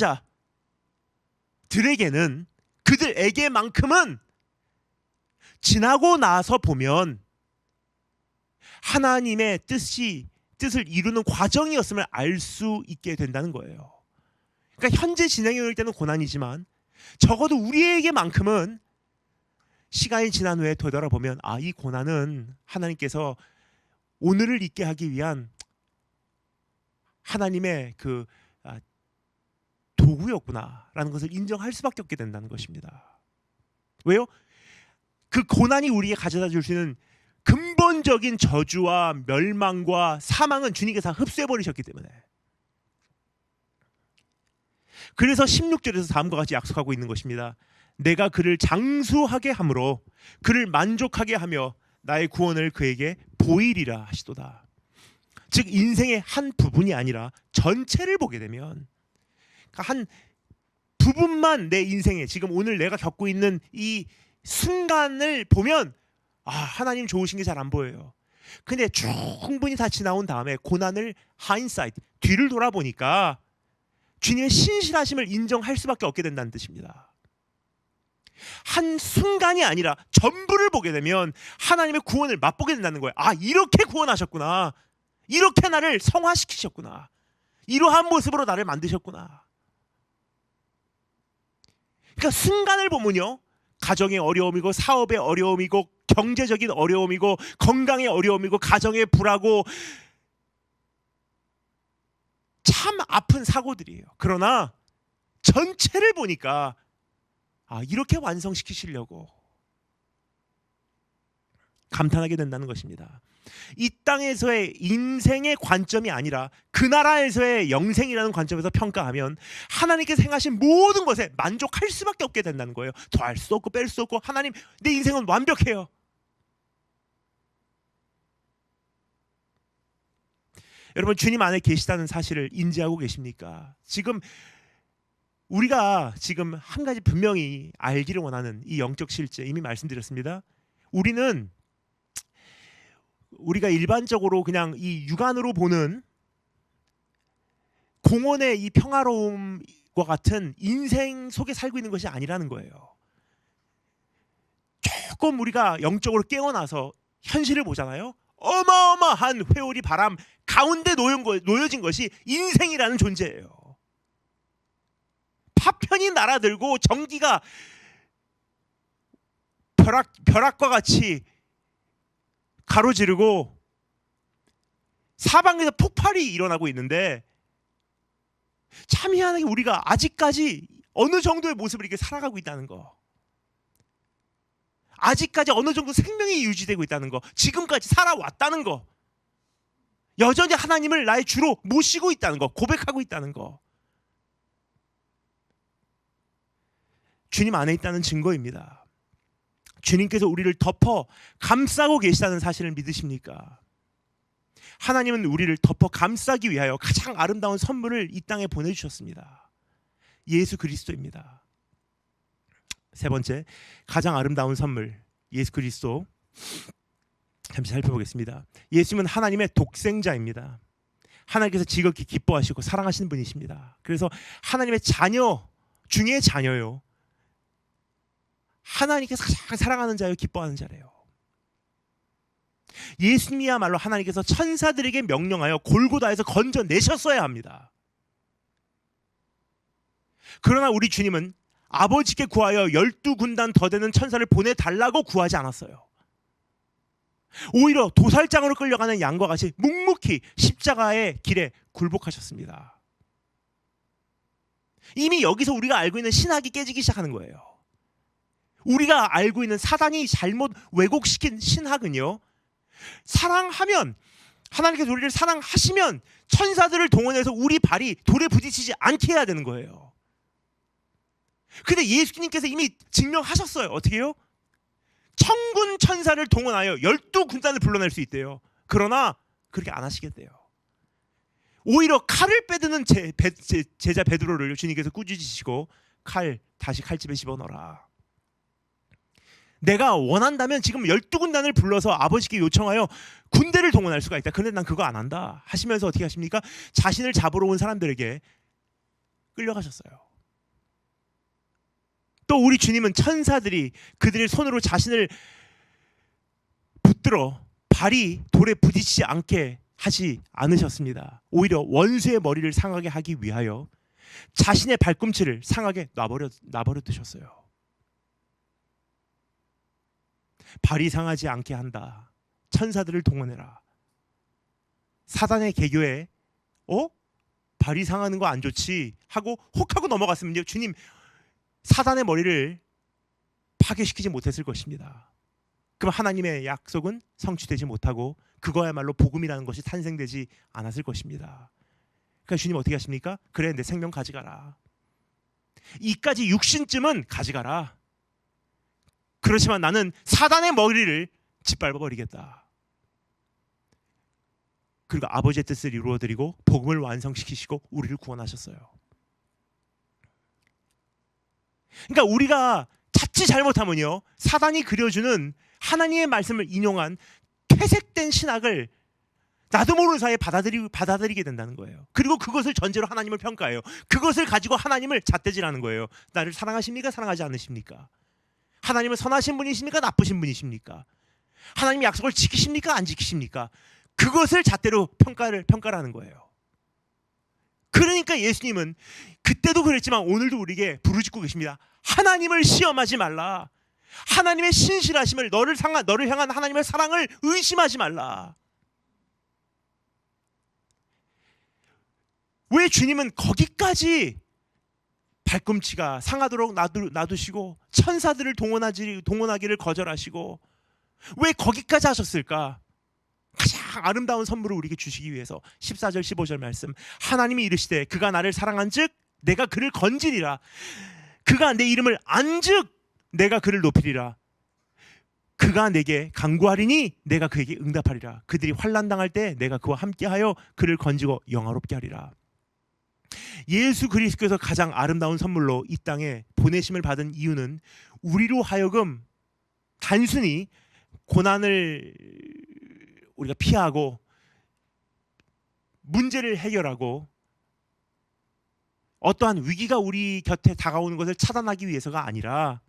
[SPEAKER 1] 자들에게는, 그들에게만큼은 지나고 나서 보면 하나님의 뜻을 이루는 과정이었음을 알 수 있게 된다는 거예요. 그러니까 현재 진행형일 때는 고난이지만 적어도 우리에게만큼은 시간이 지난 후에 되돌아보면 이 고난은 하나님께서 오늘을 있게 하기 위한 하나님의 도구였구나라는 것을 인정할 수밖에 없게 된다는 것입니다. 왜요? 그 고난이 우리에게 가져다 줄 수 있는 근본적인 저주와 멸망과 사망은 주님께서 흡수해버리셨기 때문에. 그래서 16절에서 다음과 같이 약속하고 있는 것입니다. 내가 그를 장수하게 함으로 그를 만족하게 하며 나의 구원을 그에게 보이리라 하시도다. 즉 인생의 한 부분이 아니라 전체를 보게 되면, 한 부분만 내 인생에 지금 오늘 내가 겪고 있는 이 순간을 보면 하나님 좋으신 게 잘 안 보여요. 근데 충분히 다 지나온 다음에 고난을 하인사이트, 뒤를 돌아보니까 주님의 신실하심을 인정할 수밖에 없게 된다는 뜻입니다. 한 순간이 아니라 전부를 보게 되면 하나님의 구원을 맛보게 된다는 거예요. 이렇게 구원하셨구나. 이렇게 나를 성화시키셨구나. 이러한 모습으로 나를 만드셨구나. 그러니까 순간을 보면요, 가정의 어려움이고 사업의 어려움이고 경제적인 어려움이고 건강의 어려움이고 가정의 불하고 참 아픈 사고들이에요. 그러나 전체를 보니까 이렇게 완성시키시려고 감탄하게 된다는 것입니다. 이 땅에서의 인생의 관점이 아니라 그 나라에서의 영생이라는 관점에서 평가하면 하나님께서 행하신 모든 것에 만족할 수밖에 없게 된다는 거예요. 더할 수 없고 뺄 수 없고, 하나님 내 인생은 완벽해요. 여러분, 주님 안에 계시다는 사실을 인지하고 계십니까? 지금 우리가 지금 한 가지 분명히 알기를 원하는 이 영적 실제, 이미 말씀드렸습니다. 우리가 일반적으로 그냥 이 육안으로 보는 공원의 이 평화로움과 같은 인생 속에 살고 있는 것이 아니라는 거예요. 조금 우리가 영적으로 깨어나서 현실을 보잖아요. 어마어마한 회오리 바람 가운데 놓여진 것이 인생이라는 존재예요. 파편이 날아들고 전기가 벼락과 같이 가로지르고 사방에서 폭발이 일어나고 있는데, 참 희한하게 우리가 아직까지 어느 정도의 모습을 이렇게 살아가고 있다는 거, 아직까지 어느 정도 생명이 유지되고 있다는 거, 지금까지 살아왔다는 거, 여전히 하나님을 나의 주로 모시고 있다는 거, 고백하고 있다는 거, 주님 안에 있다는 증거입니다. 주님께서 우리를 덮어 감싸고 계시다는 사실을 믿으십니까? 하나님은 우리를 덮어 감싸기 위하여 가장 아름다운 선물을 이 땅에 보내주셨습니다. 예수 그리스도입니다. 세 번째, 가장 아름다운 선물, 예수 그리스도. 잠시 살펴보겠습니다. 예수님은 하나님의 독생자입니다. 하나님께서 지극히 기뻐하시고 사랑하시는 분이십니다. 그래서 하나님의 자녀 중에 자녀요. 하나님께서 가장 사랑하는 자요, 기뻐하는 자래요. 예수님이야말로 하나님께서 천사들에게 명령하여 골고다에서 건져내셨어야 합니다. 그러나 우리 주님은 아버지께 구하여 12군단 더 되는 천사를 보내달라고 구하지 않았어요. 오히려 도살장으로 끌려가는 양과 같이 묵묵히 십자가의 길에 굴복하셨습니다. 이미 여기서 우리가 알고 있는 신학이 깨지기 시작하는 거예요. 우리가 알고 있는 사단이 잘못 왜곡시킨 신학은요, 사랑하면, 하나님께서 우리를 사랑하시면 천사들을 동원해서 우리 발이 돌에 부딪히지 않게 해야 되는 거예요. 근데 예수님께서 이미 증명하셨어요. 어떻게 해요? 천군 천사를 동원하여 12군단을 불러낼 수 있대요. 그러나 그렇게 안 하시겠대요. 오히려 칼을 빼드는 제자 베드로를 주님께서 꾸짖으시고, 다시 칼집에 집어넣어라. 내가 원한다면 지금 12군단을 불러서 아버지께 요청하여 군대를 동원할 수가 있다. 그런데 난 그거 안 한다 하시면서 어떻게 하십니까? 자신을 잡으러 온 사람들에게 끌려가셨어요. 또 우리 주님은 천사들이 그들의 손으로 자신을 붙들어 발이 돌에 부딪히지 않게 하지 않으셨습니다. 오히려 원수의 머리를 상하게 하기 위하여 자신의 발꿈치를 상하게 놔버려 두셨어요. 발이 상하지 않게 한다. 천사들을 동원해라. 사단의 계교에 발이 상하는 거 안 좋지 하고 혹하고 넘어갔으면요, 주님 사단의 머리를 파괴시키지 못했을 것입니다. 그럼 하나님의 약속은 성취되지 못하고 그거야말로 복음이라는 것이 탄생되지 않았을 것입니다. 그러니까 주님 어떻게 하십니까? 그래, 내 생명 가져가라. 이까지 육신쯤은 가져가라. 그렇지만 나는 사단의 머리를 짓밟아 버리겠다. 그리고 아버지의 뜻을 이루어드리고 복음을 완성시키시고 우리를 구원하셨어요. 그러니까 우리가 자칫 잘못하면요, 사단이 그려주는 하나님의 말씀을 인용한 퇴색된 신학을 나도 모르는 사이에 받아들이게 된다는 거예요. 그리고 그것을 전제로 하나님을 평가해요. 그것을 가지고 하나님을 잣대질하는 거예요. 나를 사랑하십니까? 사랑하지 않으십니까? 하나님은 선하신 분이십니까? 나쁘신 분이십니까? 하나님의 약속을 지키십니까? 안 지키십니까? 그것을 잣대로 평가하는 거예요. 그러니까 예수님은 그때도 그랬지만 오늘도 우리에게 부르짖고 계십니다. 하나님을 시험하지 말라. 하나님의 신실하심을, 너를 향한 하나님의 사랑을 의심하지 말라. 왜 주님은 거기까지 발꿈치가 상하도록 놔두시고 천사들을 동원하기를 거절하시고 왜 거기까지 하셨을까? 가장 아름다운 선물을 우리에게 주시기 위해서 14절 15절 말씀, 하나님이 이르시되 그가 나를 사랑한즉 내가 그를 건지리라. 그가 내 이름을 안즉 내가 그를 높이리라. 그가 내게 간구하리니 내가 그에게 응답하리라. 그들이 환난 당할 때 내가 그와 함께하여 그를 건지고 영화롭게 하리라. 예수 그리스도께서 가장 아름다운 선물로 이 땅에 보내심을 받은 이유는 우리로 하여금 단순히 고난을 우리가 피하고 문제를 해결하고 어떠한 위기가 우리 곁에 다가오는 것을 차단하기 위해서가 아니라,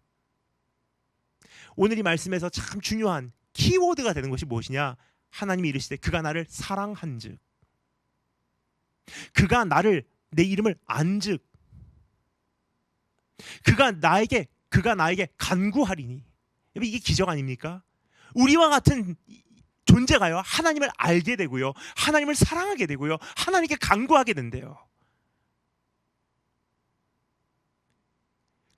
[SPEAKER 1] 오늘 이 말씀에서 참 중요한 키워드가 되는 것이 무엇이냐? 하나님이 이르시되 그가 나를 사랑한즉, 그가 내 이름을 안즉, 그가 나에게 간구하리니. 이게 기적 아닙니까? 우리와 같은 존재가요, 하나님을 알게 되고요, 하나님을 사랑하게 되고요, 하나님께 간구하게 된대요.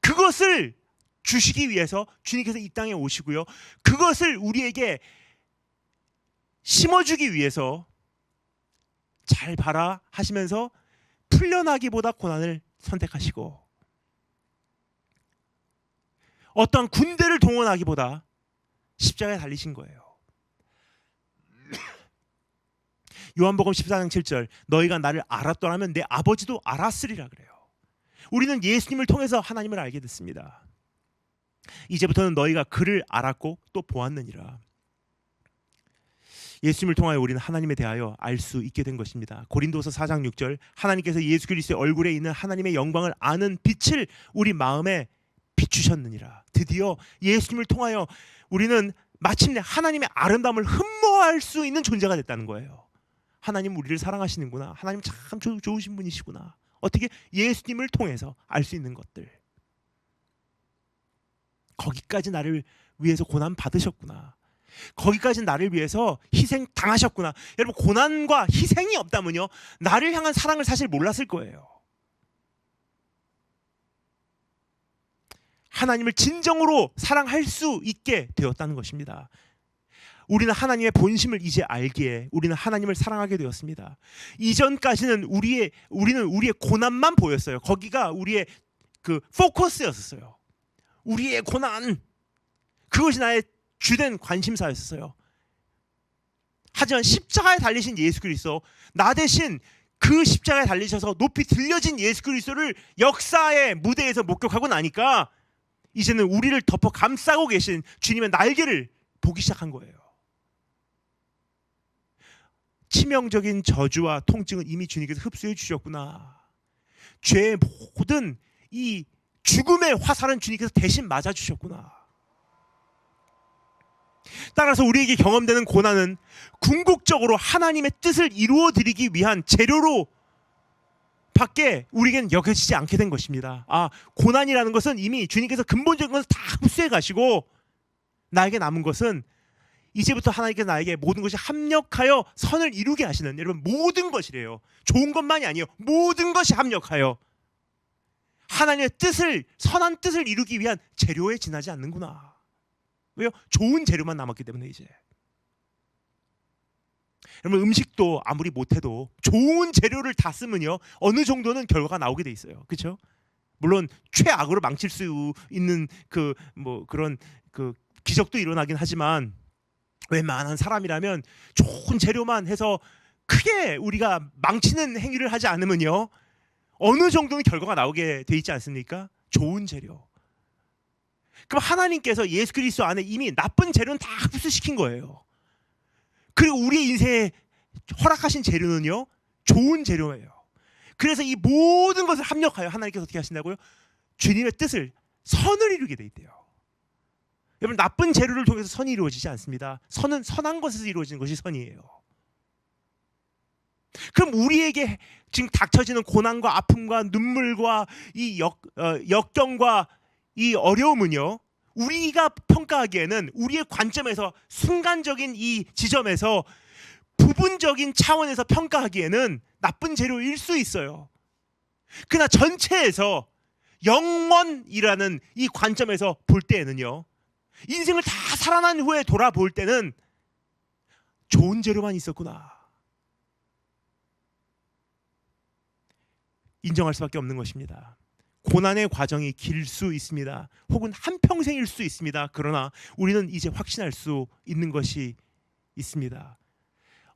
[SPEAKER 1] 그것을 주시기 위해서 주님께서 이 땅에 오시고요, 그것을 우리에게 심어주기 위해서 잘 봐라 하시면서 풀려나기보다 고난을 선택하시고, 어떠한 군대를 동원하기보다 십자가에 달리신 거예요. 요한복음 14장 7절, 너희가 나를 알았더라면 내 아버지도 알았으리라 그래요. 우리는 예수님을 통해서 하나님을 알게 됐습니다. 이제부터는 너희가 그를 알았고 또 보았느니라. 예수님을 통하여 우리는 하나님에 대하여 알 수 있게 된 것입니다. 고린도서 4장 6절, 하나님께서 예수 그리스도의 얼굴에 있는 하나님의 영광을 아는 빛을 우리 마음에 비추셨느니라. 드디어 예수님을 통하여 우리는 마침내 하나님의 아름다움을 흠모할 수 있는 존재가 됐다는 거예요. 하나님 우리를 사랑하시는구나, 하나님 참 좋으신 분이시구나, 어떻게 예수님을 통해서 알 수 있는 것들, 거기까지 나를 위해서 고난 받으셨구나, 거기까지 나를 위해서 희생 당하셨구나. 여러분, 고난과 희생이 없다면요, 나를 향한 사랑을 사실 몰랐을 거예요. 하나님을 진정으로 사랑할 수 있게 되었다는 것입니다. 우리는 하나님의 본심을 이제 알기에 우리는 하나님을 사랑하게 되었습니다. 이전까지는 우리는 우리의 고난만 보였어요. 거기가 우리의 그 포커스였었어요. 우리의 고난, 그것이 나의 주된 관심사였어요. 하지만 십자가에 달리신 예수 그리스도, 나 대신 그 십자가에 달리셔서 높이 들려진 예수 그리스도를 역사의 무대에서 목격하고 나니까 이제는 우리를 덮어 감싸고 계신 주님의 날개를 보기 시작한 거예요. 치명적인 저주와 통증은 이미 주님께서 흡수해 주셨구나. 죄의 모든 이 죽음의 화살은 주님께서 대신 맞아 주셨구나. 따라서 우리에게 경험되는 고난은 궁극적으로 하나님의 뜻을 이루어 드리기 위한 재료로 밖에 우리에게는 여겨지지 않게 된 것입니다. 고난이라는 것은 이미 주님께서 근본적인 것을 다 흡수해 가시고, 나에게 남은 것은 이제부터 하나님께서 나에게 모든 것이 합력하여 선을 이루게 하시는, 여러분, 모든 것이래요. 좋은 것만이 아니에요. 모든 것이 합력하여 하나님의 뜻을, 선한 뜻을 이루기 위한 재료에 지나지 않는구나. 왜요? 좋은 재료만 남았기 때문에. 이제 여러분, 음식도 아무리 못해도 좋은 재료를 다 쓰면요, 어느 정도는 결과가 나오게 돼 있어요. 그렇죠? 물론 최악으로 망칠 수 있는 그런 기적도 일어나긴 하지만, 웬만한 사람이라면 좋은 재료만 해서 크게 우리가 망치는 행위를 하지 않으면요, 어느 정도는 결과가 나오게 돼 있지 않습니까? 좋은 재료. 그럼 하나님께서 예수 그리스도 안에 이미 나쁜 재료는 다 흡수시킨 거예요. 그리고 우리의 인생에 허락하신 재료는요, 좋은 재료예요. 그래서 이 모든 것을 합력하여 하나님께서 어떻게 하신다고요? 주님의 뜻을, 선을 이루게 돼 있대요. 여러분, 나쁜 재료를 통해서 선이 이루어지지 않습니다. 선은 선한 것에서 이루어지는 것이 선이에요. 그럼 우리에게 지금 닥쳐지는 고난과 아픔과 눈물과 이 역경과 이 어려움은요, 우리가 평가하기에는, 우리의 관점에서, 순간적인 이 지점에서, 부분적인 차원에서 평가하기에는 나쁜 재료일 수 있어요. 그러나 전체에서 영원이라는 이 관점에서 볼 때에는요, 인생을 다 살아난 후에 돌아볼 때는 좋은 재료만 있었구나, 인정할 수밖에 없는 것입니다. 고난의 과정이 길 수 있습니다. 혹은 한평생일 수 있습니다. 그러나 우리는 이제 확신할 수 있는 것이 있습니다.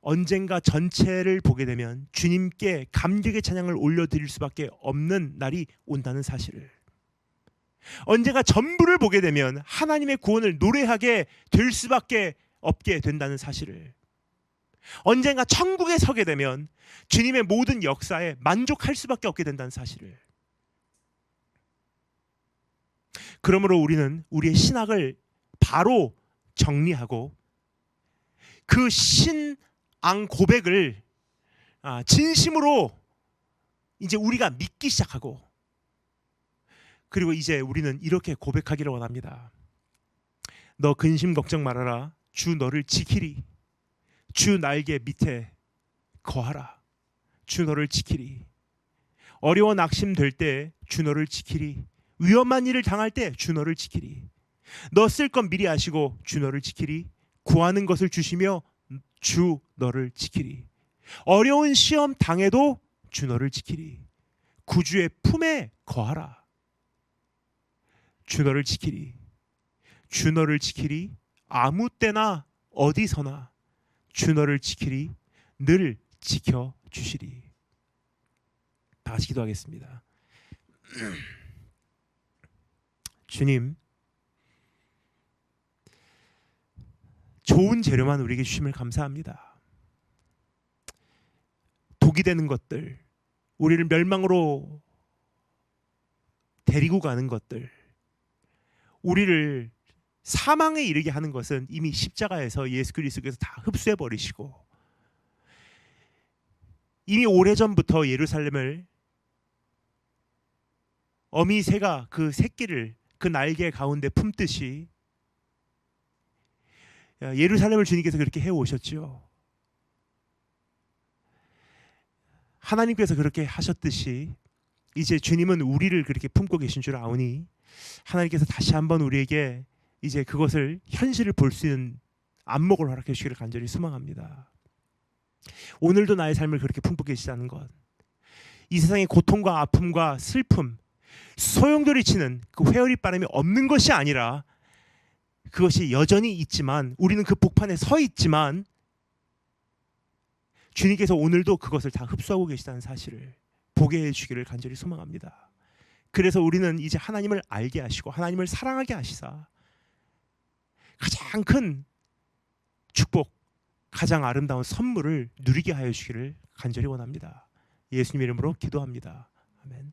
[SPEAKER 1] 언젠가 전체를 보게 되면 주님께 감격의 찬양을 올려드릴 수밖에 없는 날이 온다는 사실을, 언젠가 전부를 보게 되면 하나님의 구원을 노래하게 될 수밖에 없게 된다는 사실을, 언젠가 천국에 서게 되면 주님의 모든 역사에 만족할 수밖에 없게 된다는 사실을. 그러므로 우리는 우리의 신학을 바로 정리하고 그 신앙 고백을 진심으로 이제 우리가 믿기 시작하고, 그리고 이제 우리는 이렇게 고백하기를 원합니다. 너 근심 걱정 말아라. 주 너를 지키리. 주 날개 밑에 거하라. 주 너를 지키리. 어려워 낙심될 때 주 너를 지키리. 위험한 일을 당할 때 주 너를 지키리. 너 쓸 건 미리 아시고 주 너를 지키리. 구하는 것을 주시며 주 너를 지키리. 어려운 시험 당해도 주 너를 지키리. 구주의 품에 거하라. 주 너를 지키리. 주 너를 지키리. 아무 때나 어디서나 주 너를 지키리. 늘 지켜주시리. 다 같이 기도하겠습니다. 주님, 좋은 재료만 우리에게 주심을 감사합니다. 독이 되는 것들, 우리를 멸망으로 데리고 가는 것들, 우리를 사망에 이르게 하는 것은 이미 십자가에서 예수 그리스도께서 다 흡수해 버리시고, 이미 오래전부터 예루살렘을 어미 새가 그 새끼를 그 날개 가운데 품듯이 예루살렘을 주님께서 그렇게 해오셨죠. 하나님께서 그렇게 하셨듯이 이제 주님은 우리를 그렇게 품고 계신 줄 아오니, 하나님께서 다시 한번 우리에게 이제 그것을 현실을 볼 수 있는 안목을 허락해 주시기를 간절히 소망합니다. 오늘도 나의 삶을 그렇게 품고 계시다는 것, 이 세상의 고통과 아픔과 슬픔, 소용돌이 치는 그 회오리 바람이 없는 것이 아니라 그것이 여전히 있지만, 우리는 그 복판에 서 있지만 주님께서 오늘도 그것을 다 흡수하고 계시다는 사실을 보게 해주기를 간절히 소망합니다. 그래서 우리는 이제 하나님을 알게 하시고 하나님을 사랑하게 하시사 가장 큰 축복, 가장 아름다운 선물을 누리게 하여 주기를 간절히 원합니다. 예수님 이름으로 기도합니다. 아멘.